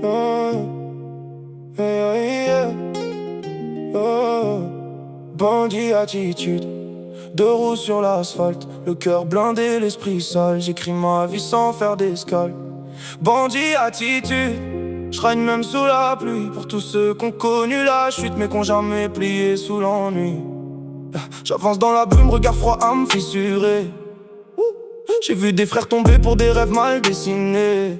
Oh, yeah, yeah. Oh, bandit attitude, deux roues sur l'asphalte, le cœur blindé, l'esprit sale. J'écris ma vie sans faire d'escale. Bandit attitude, je règne même sous la pluie. Pour tous ceux qui ont connu la chute mais qui ont jamais plié sous l'ennui. J'avance dans la brume, regard froid à me fissurer. J'ai vu des frères tomber pour des rêves mal dessinés.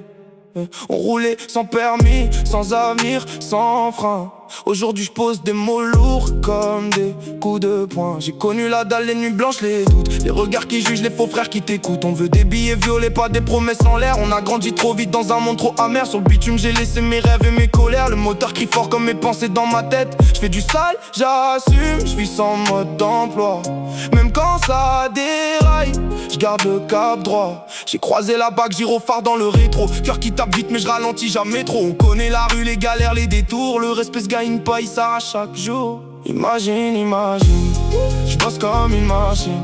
On roulait sans permis, sans avenir, sans frein. Aujourd'hui je pose des mots lourds comme des coups de poing. J'ai connu la dalle, les nuits blanches, les doutes, les regards qui jugent, les faux frères qui t'écoutent. On veut des billets violets, pas des promesses en l'air. On a grandi trop vite dans un monde trop amer. Sur le bitume j'ai laissé mes rêves et mes colères. Le moteur crie fort comme mes pensées dans ma tête. Je fais du sale, j'assume, je vis sans mode d'emploi. Même quand ça déraille, je garde le cap droit. J'ai croisé la bague, gyrophare dans le rétro. Cœur qui tape vite mais je ralentis jamais trop. On connaît la rue, les galères, les détours. Le respect se gagne pas, il s'arrache chaque jour. Imagine, imagine, je bosse comme une machine.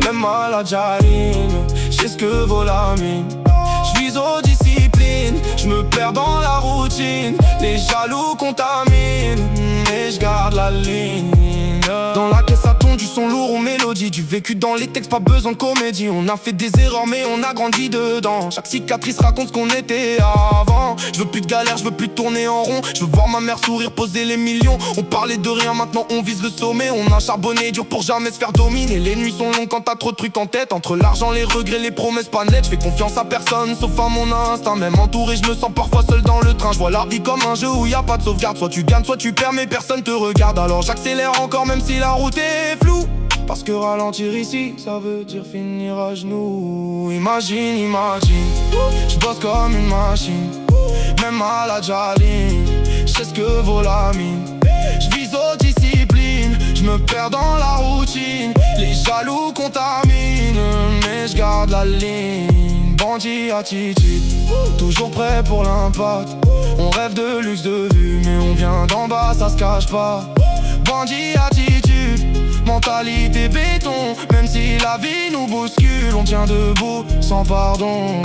Même à la jarine, je sais ce que vaut la mine. Je vise aux disciplines, je me perds dans la routine. Les jaloux contaminent, mais je garde la ligne. Dans la caisse à ton, du son lourd aux mélodies. Du vécu dans les textes, pas besoin de comédie. On a fait des erreurs mais on a grandi dedans. Chaque cicatrice raconte ce qu'on était avant. Je veux plus de galère, je veux plus tourner en rond. Je veux voir ma mère sourire, poser les millions. On parlait de rien, maintenant on vise le sommet. On a charbonné dur pour jamais se faire dominer. Les nuits sont longues quand t'as trop de trucs en tête. Entre l'argent, les regrets, les promesses pas nettes. Je fais confiance à personne sauf à mon instinct. Même entouré, je me sens parfois seul dans le train. Je vois la vie comme un jeu où y a pas de sauvegarde. Soit tu gagnes, soit tu perds mais personne te regarde. Alors j'accélère encore même si la route est floue. Parce que ralentir ici, ça veut dire finir à genoux. Imagine, imagine, je bosse comme une machine. Même à la jaline, je sais ce que vaut la mine. Je vise aux disciplines, je me perds dans la routine. Les jaloux contaminent, mais je garde la ligne. Bandit attitude, toujours prêt pour l'impact. On rêve de luxe de vue, mais on vient d'en bas, ça se cache pas. Bandit attitude, mentalité béton. Même si la vie nous bouscule, on tient debout sans pardon.